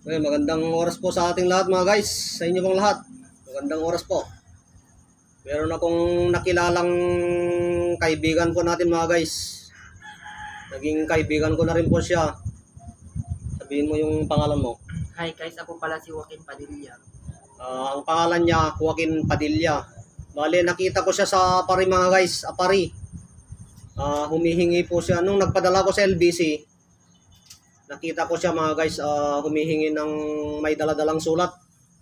Okay, magandang oras po sa ating lahat mga guys. Sa inyo pong lahat. Magandang oras po. Meron akong nakilalang kaibigan po natin mga guys. Naging kaibigan ko na rin po siya. Sabihin mo yung pangalan mo. Hi guys, ako pala si Joaquin Padilla. Ang pangalan niya, Joaquin Padilla. Bale, nakita ko siya sa Apari mga guys. Apari. Humihingi po siya. Nung nagpadala ko sa LBC, nakita ko siya mga guys, humihingi ng may daladalang sulat.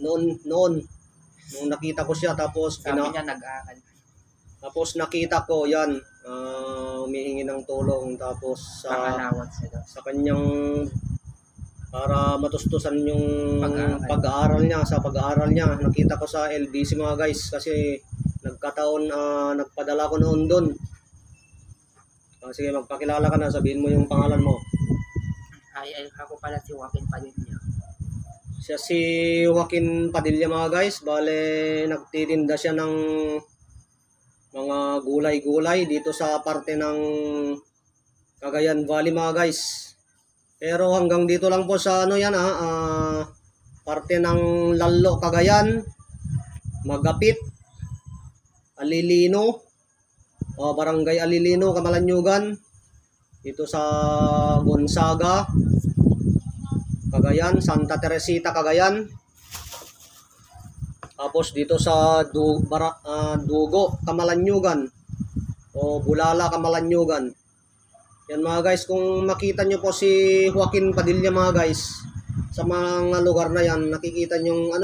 Noon. Nung nakita ko siya, tapos Sabi niya nag-aaral. tapos nakita ko yan, humihingi ng tulong, tapos Pang-allowance niya daw. sa kanyang para matustusan yung Pag-aaral. pag-aaral niya. Nakita ko sa LBC mga guys, kasi nagkataon nagpadala ko noon doon. Sige, magpakilala ka na, sabihin mo yung pangalan mo. Hi, ako pala si Joaquin Padilla. Siya si Joaquin Padilla mga guys. Bale, nagtitinda siya ng mga gulay-gulay dito sa parte ng Cagayan Valley mga guys. Pero hanggang dito lang po sa parte ng Lalo, Cagayan, Magapit, Alilino, Barangay Alilino, Camalanyugan, dito sa Gonzaga, Cagayan, Santa Teresita, Cagayan. Tapos dito sa Dugo, Camalanyugan, o Bulala, Camalanyugan. Yan mga guys, kung makita nyo po si Joaquin Padilla mga guys, sa mga lugar na yan, nakikita nyo,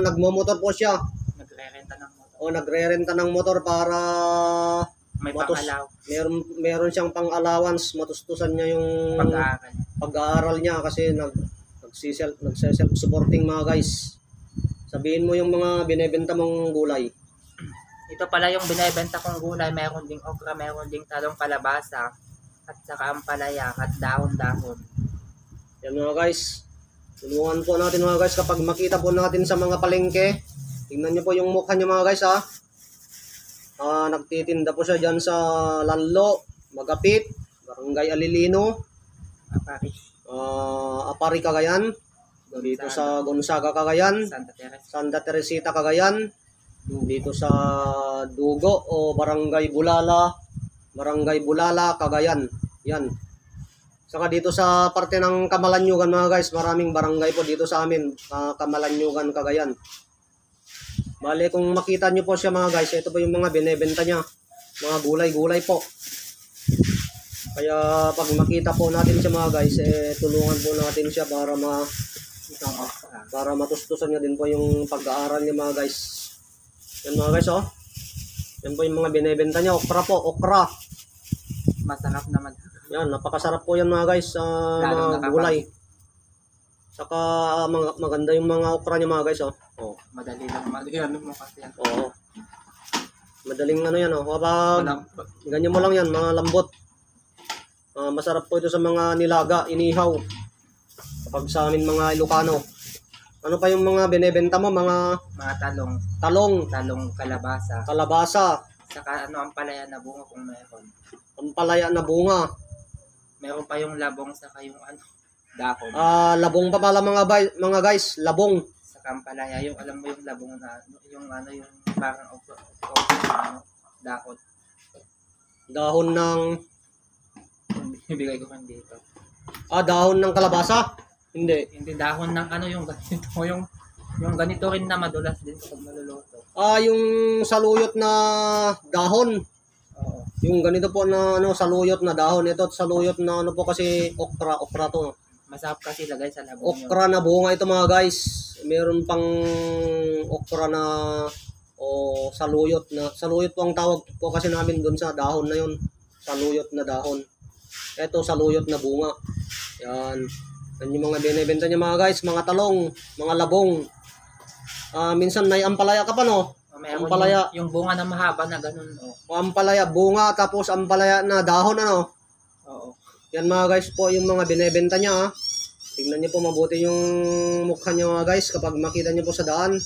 nagmomotor po siya. Nagre-renta ng motor. O nagrerenta ng motor para May pang-allowance. meron siyang pang-allowance, matustusan niya yung Pag-aaral. pag-aaral niya kasi nagse-self-supporting mga guys. Sabihin mo yung mga binebenta mong gulay. Ito pala yung binibenta kong gulay. Meron ding okra, meron ding talong kalabasa, at saka ampalaya at dahon-dahon. Yan mga guys. Tulungan po natin mga guys kapag makita po natin sa mga palengke. Tingnan niyo po yung mukha niya mga guys ha. Nagtitinda po siya dyan sa Lanlo, Magapit, Barangay Alilino, Apari, Cagayan, dito sa Gonzaga, Cagayan, Santa Teresita, Cagayan, dito sa Dugo o Barangay Bulala, Cagayan. Yan. Saka dito sa parte ng Camalanyugan mga guys, maraming barangay po dito sa amin, Camalanyugan, Cagayan. Bale, kung makita nyo po siya mga guys, ito po yung mga binebenta niya. Mga gulay-gulay po. Kaya pag makita po natin siya mga guys, tulungan po natin siya para matustusan niya din po yung pag-aaral niya mga guys. Yan mga guys oh. Yan po yung mga binebenta niya. Okra po, okra. Masarap naman. Yan, napakasarap po yan mga guys. Mga gulay. Saka maganda yung mga okra niya mga guys oh. Oh. Madali lang mo kasi yan. Oo. Madaling yan oh. Kapag ganyan mo lang yan, mga lambot. Masarap po ito sa mga nilaga, inihaw. Kapag sa amin mga Ilocano. Ano pa yung mga binebenta mo? Mga talong, kalabasa. Saka ampalaya na bunga kung meron. Ampalaya na bunga. Meron pa yung labong saka yung dahon. Labong pa pala mga guys, labong. Ampalaya, yung alam mo yung labong na yung parang dahon. Dahon ng ibigay ko kan dito. Dahon ng kalabasa? Hindi dahon ng yung ganito, yung ganito rin na madulas din pag maluluto. Yung saluyot na dahon. Oo. Yung ganito po na saluyot na dahon. Ito saluyot na po kasi okra to. Masarap kasi lagay sa labong. Okra na bunga ito mga guys. Meron pang okra na saluyot na. Saluyot po ang tawag po kasi namin doon sa dahon na yun. Saluyot na dahon. Ito saluyot na bunga. Yan. Yan yung mga binibenta niya mga guys. Mga talong, mga labong. Minsan may ampalaya ka pa no? Ampalaya. Yung bunga na mahaba na ganun. Ampalaya, bunga tapos ampalaya na dahon ano? Oo. Yan mga guys po yung mga binebenta niya ha. Tingnan niyo po mabuti yung mukha niya mga guys kapag makita niyo po sa daan.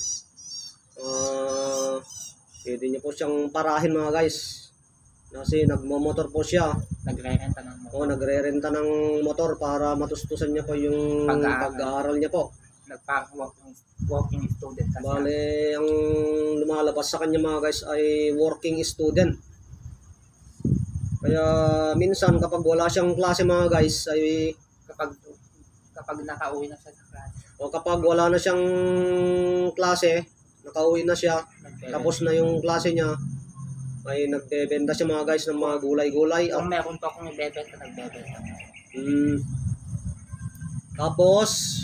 Pwede niyo po siyang parahin mga guys. Kasi nagmo-motor po siya. Nagre-renta ng motor. Nagre-renta ng motor para matustusan niya po yung pag-aaral niya po. Working student kasi. Bale, ang lumalabas sa kanya mga guys ay working student. Kaya minsan kapag wala siyang klase mga guys ay Kapag nakauwi na siya sa klase, o kapag wala na siyang klase, nakauwi na siya, tapos na yung klase niya, ay nagbebenta siya mga guys ng mga gulay-gulay. kung meron pa akong ibebenta, nagbebenta. Tapos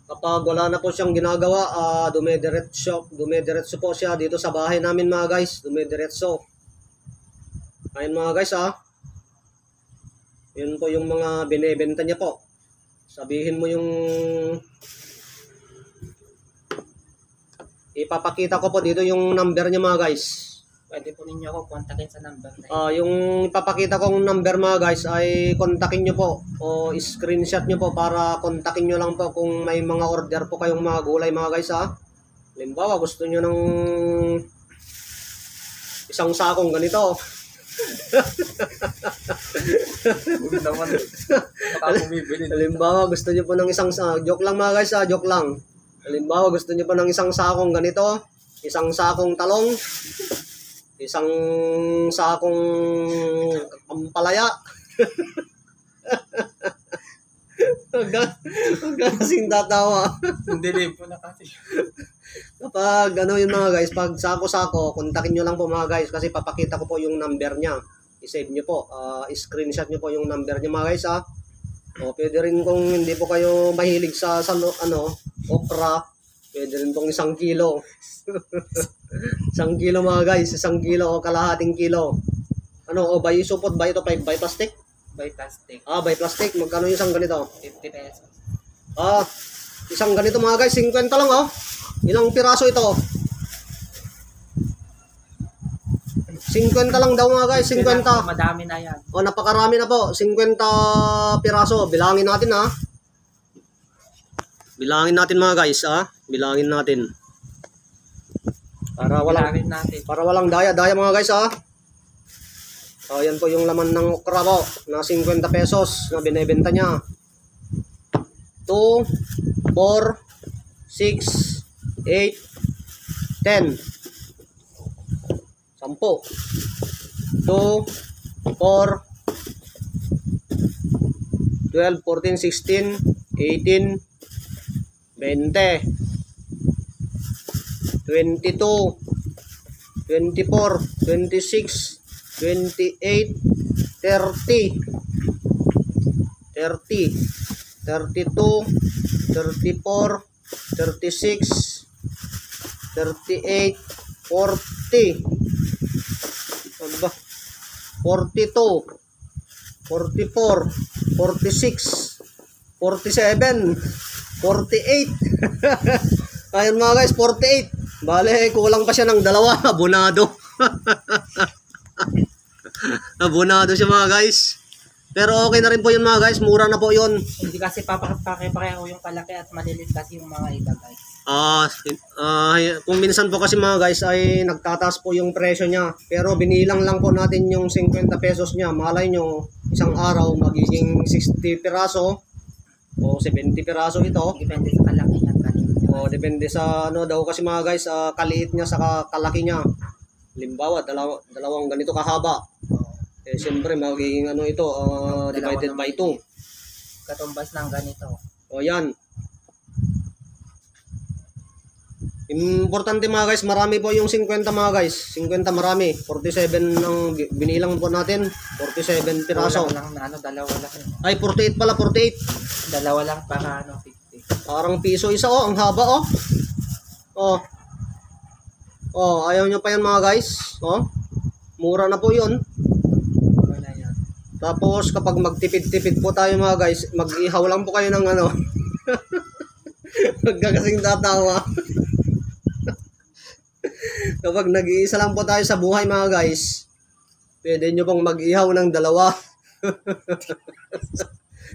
kapag wala na po siyang ginagawa, dumidiretso po siya dito sa bahay namin mga guys. Dumidiretso. Ayun mga guys yun po yung mga binebenta niya po. Sabihin mo yung ipapakita ko po dito yung number niya mga guys. Pwede po ninyo ako kontakin sa number na yun. Yung ipapakita kong number mga guys ay kontakin nyo po o screenshot nyo po para kontakin nyo lang po kung may mga order po kayong mga gulay mga guys Halimbawa gusto nyo ng isang sakong ganito. Huwag naman. Baka bumibili. Halimbawa gusto nyo po ng isang joke lang mga guys joke lang. Halimbawa gusto nyo po ng isang sakong ganito, isang sakong talong, isang sakong ampalaya. Hanggang kasing tatawa. Hindi po na kasi. Kapag yun mga guys, pag sako-sako, kontakin nyo lang po mga guys kasi papakita ko po yung number niya. I-save nyo po, screenshot nyo po yung number niya mga guys O pwede rin kung hindi po kayo mahilig sa okra, pwede rin pong 1 kilo. 1 kilo mga guys, 1 kilo o kalahating kilo. By supot ba ito? By plastic? By plastic. By plastic. Magkano yung isang ganito? 50 pesos. Isang ganito mga guys, 50 lang Ilang piraso ito? 50 lang daw mga guys, 50. Madami na yan. Napakarami na po, 50 piraso. Bilangin natin Bilangin natin mga guys Bilangin natin. Para walang daya-daya mga guys yan po yung laman ng okra po na 50 pesos na binebenta niya. 2, 4, 6, 8, 10. 10. 2, 4, 12, 14, 16, 18, 20, 22, 24, 26, 28, 30, 30, 32, 34, 36, 38, 40, 42, 44, 46, 47, 48. Ayun mga guys, 48. Bale, kulang pa siya ng 2, abonado. Abonado siya mga guys. Pero okay na rin po yun mga guys, mura na po yun. Hindi kasi papareho yung kalaki at malilit kasi yung mga iba guys. Kung minsan po kasi mga guys ay nagtataas po yung presyo niya. Pero binilang lang po natin yung 50 pesos niya. Malay nyo, isang araw magiging 60 piraso o 70 piraso ito. Depende sa kalaki niya. Depende sa daw kasi mga guys, kaliit niya sa kalaki niya. Halimbawa, dalawang ganito kahaba. Siyempre magiging ito, divided by 2. Katumbas ng ganito. Yan. Importante mga guys, marami po yung 50 mga guys. 50 marami. 47 ang binilang po natin. 47 piraso. Dalawa lang. Ay, 48 pala, 48. Dalawa lang para 50. Parang piso isa ang haba ayaw nyo pa yan mga guys. Mura na po yun. Tapos kapag magtipid-tipid po tayo mga guys, mag-ihaw lang po kayo ng magkakasing tatawa. Kapag nag-iisa lang po tayo sa buhay mga guys, pwede nyo pong mag-ihaw ng 2.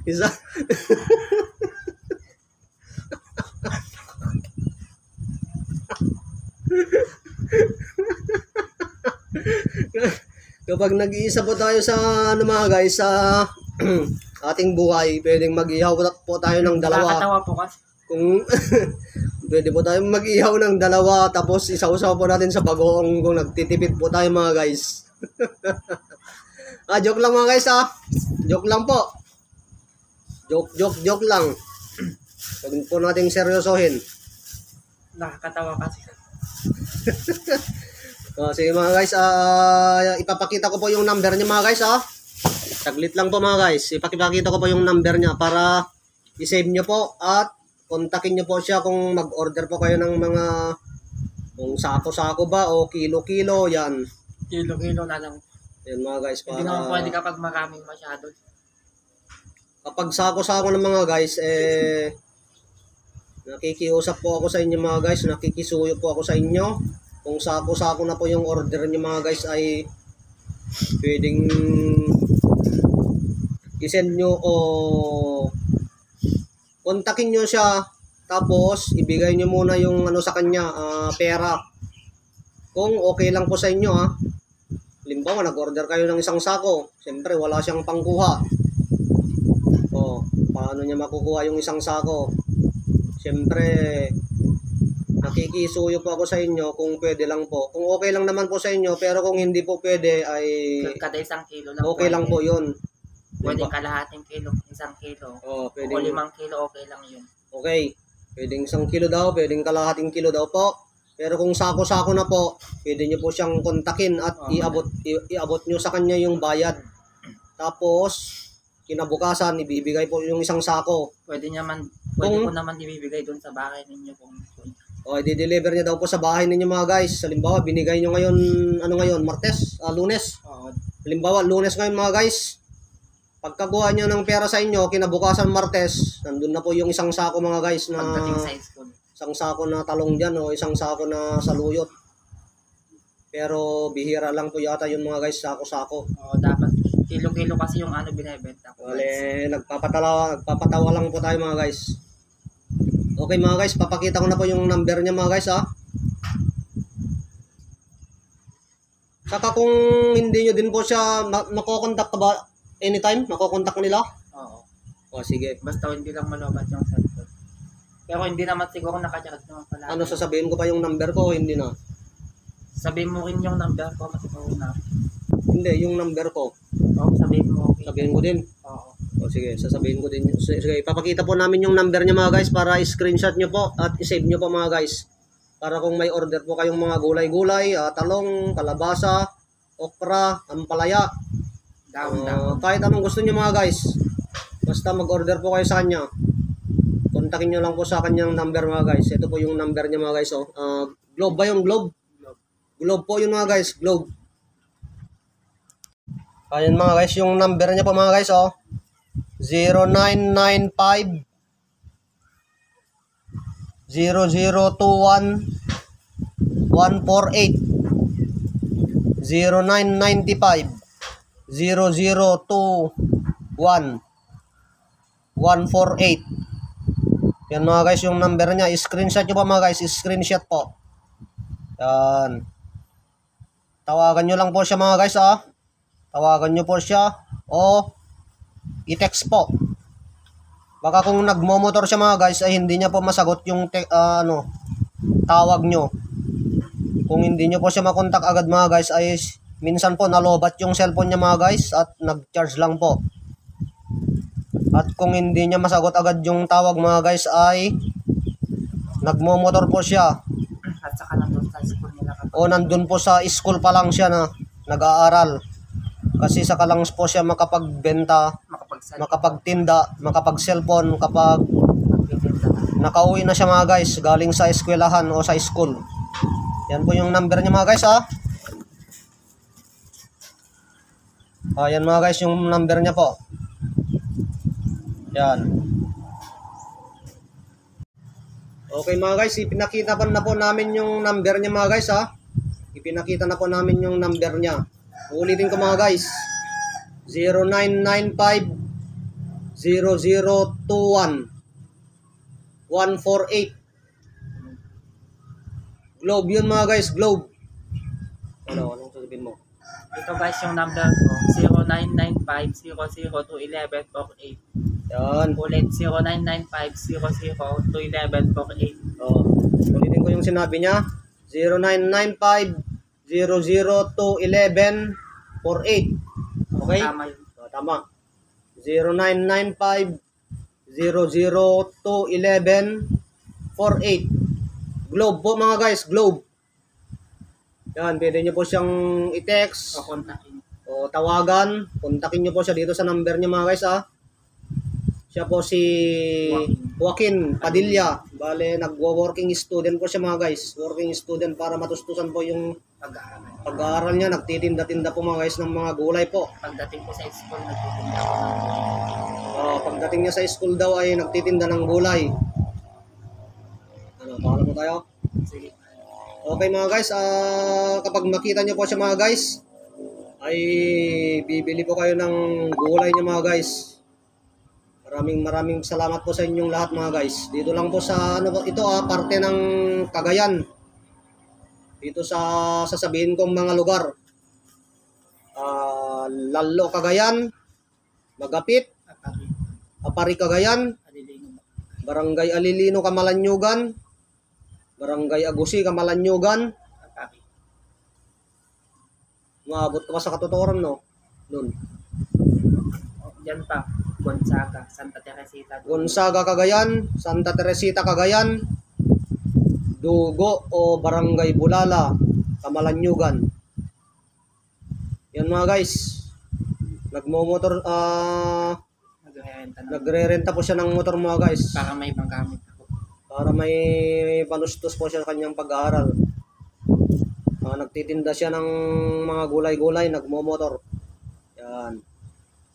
Isa. Kapag nag-iisa po tayo sa mga guys, sa ating buhay, pwedeng mag-ihaw po tayo ng dalawa. Nakakatawa po kasi. Kung pwede po tayo mag-ihaw ng dalawa, tapos isaw-saw po natin sa bagoong kung nagtitipid po tayo mga guys. Joke lang mga guys Joke lang po. Joke lang. Huwag po nating seryosohin. Nakakatawa kasi. Sige mga guys, ipapakita ko po yung number niya mga guys Saglit lang po mga guys. Ipakita ko po yung number niya para i-save nyo po at kontakin nyo po siya kung mag-order po kayo ng mga kung sako-sako ba o kilo-kilo, yan. Kilo-kilo na lang. Yan mga guys. Para, hindi naman pwede kapag maraming masyado. Kapag sako-sako ng mga guys, nakikiusap po ako sa inyo mga guys, nakikisuyo po ako sa inyo. Kung sako-sako na po yung order niyo mga guys ay pwedeng i-send nyo o kontakin nyo siya, tapos ibigay nyo muna yung sa kanya, pera. Kung okay lang po sa inyo halimbawa nag-order kayo ng isang sako, siyempre wala siyang pangkuha. Paano niya makukuha yung isang sako? Siyempre nakikisuyo po ako sa inyo kung pwede lang po. Kung okay lang naman po sa inyo, pero kung hindi po pwede ay kada isang kilo lang okay lang po yun. Pwede kalahating kilo, isang kilo. Pwede. O 5 kilo, okay lang yun. Okay. Pwedeng 1 kilo daw, pwedeng kalahating kilo daw po. Pero kung sako-sako na po, pwede nyo po siyang kontakin at iabot nyo sa kanya yung bayad. Tapos, kinabukasan, ibibigay po yung isang sako. Pwede po naman ibibigay doon sa bahay ninyo kung i-deliver niya daw po sa bahay ninyo mga guys. Halimbawa, binigay nyo ngayon, Martes, Lunes. Halimbawa, Lunes ngayon mga guys. Pagkakuha niya ng pera sa inyo, kinabukasan Martes, nandun na po yung isang sako mga guys na pagdating sa school. Isang sako na talong dyan o isang sako na saluyot. Pero bihira lang po yata yung mga guys, sako-sako. Dapat kilo-kilo kasi yung binebenta ko. Nagpapatawa lang po tayo mga guys. Okay mga guys, papakita ko na po yung number niya mga guys Saka kung hindi nyo din po siya makokontak ka ba anytime? Makokontak nila? Oo. Sige. Basta hindi lang malobat yung cellphone. Pero hindi naman siguro nakacharge naman pala. Sasabihin ko pa yung number ko o hindi na? Sabihin mo rin yung number ko kasi na. Hindi, yung number ko. Sabihin mo. Okay. Sabihin ko din? Oo. Sige, sasabihin ko din. Sige, ipapakita po namin yung number niya mga guys para i-screenshot nyo po at i-save nyo po mga guys. Para kung may order po kayong mga gulay-gulay, talong, kalabasa, okra, ampalaya, kahit anong gusto nyo mga guys. Basta mag-order po kayo sa kanya. Kontakin nyo lang po sa kanyang number mga guys. Ito po yung number niya mga guys. Globe ba yung Globe? Globe po yun mga guys. Globe. Ayan mga guys, yung number niya po mga guys 0995 0021 148 0995 0021 148. Yan mga guys yung number niya. I-screenshot nyo pa mga guys. I-screenshot po. Yan. Tawagan nyo lang po siya mga guys Tawagan nyo po siya o i-text po. Baka kung nagmomotor siya mga guys ay hindi niya po masagot yung tawag nyo. Kung hindi nyo po siya makontak agad mga guys ay minsan po nalobat yung cellphone niya mga guys at nag-charge lang po. At kung hindi niya masagot agad yung tawag mga guys ay nagmomotor po siya. At saka nandun sa school nila. O nandun po sa school pa lang siya na nag-aaral. Kasi saka lang po siya makapagbenta, makapagtinda, makapag-cellphone kapag nakauwi na siya mga guys galing sa eskwelahan o sa school. Yan po yung number niya mga guys yan mga guys yung number niya po. Yan. Okay mga guys, ipinakita pa na po namin yung number niya mga guys Ipinakita na po namin yung number niya. Ulitin ko mga guys. 0995 0021 148. Globe yun mga guys, Globe. Anong sasabihin mo? Ito guys yung number ko, 0995-002-1148. Yan. Ulit, 0995-002-1148. Oh, ulitin ko yung sinabi niya. 0995-002-1148. Okay? Tama yun. Tama. 0995-002-1148. Globe po mga guys, Globe. Yan, pwede nyo po siyang i-text O kontakin. o tawagan. Kontakin nyo po siya dito sa number niya mga guys Siya po si Joaquin Padilla. Bale, nagwo-working student po siya mga guys. Working student para matustusan po yung Pag-aaral. pag-aaral niya. Nagtitinda-tinda po mga guys ng mga gulay po. Pagdating ko sa school, nagtitinda ako ng gulay. Pagdating niya sa school daw ay nagtitinda ng gulay. Ano, paano mo tayo? Sige. Okay mga guys, kapag makita niyo po siya mga guys, ay bibili po kayo ng gulay niya mga guys. Maraming salamat po sa inyong lahat mga guys. Dito lang po sa ito parte ng Cagayan. Dito sa sasabihin kong mga lugar. Lalo Cagayan, Magapit, Apari Cagayan, Alilino. Barangay Alilino, Camalanyugan, Barangay Agusi, Camalanyugan. Apari. Maabot ka pa sa katuturan, no? Doon. Diyan pa, Gonzaga, Santa Teresita. Gonzaga, Cagayan, Santa Teresita, Cagayan, Dugo o Barangay Bulala, Camalanyugan. Yan mga guys. Nagmo-motor, Nagrerenta na. nagre-renta po siya ng motor mga guys. Para may magamit ako. Para may panustos po siya sa kanyang pag-aaral. Nagtitinda siya ng mga gulay-gulay, nagmo-motor. Yan.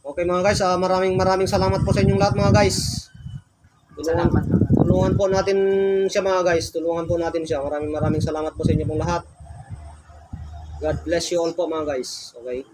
Okay mga guys, maraming salamat po sa inyong lahat mga guys. Salamat. Tulungan po natin siya mga guys. Tulungan po natin siya. Maraming salamat po sa inyo pong lahat. God bless you all po mga guys. Okay?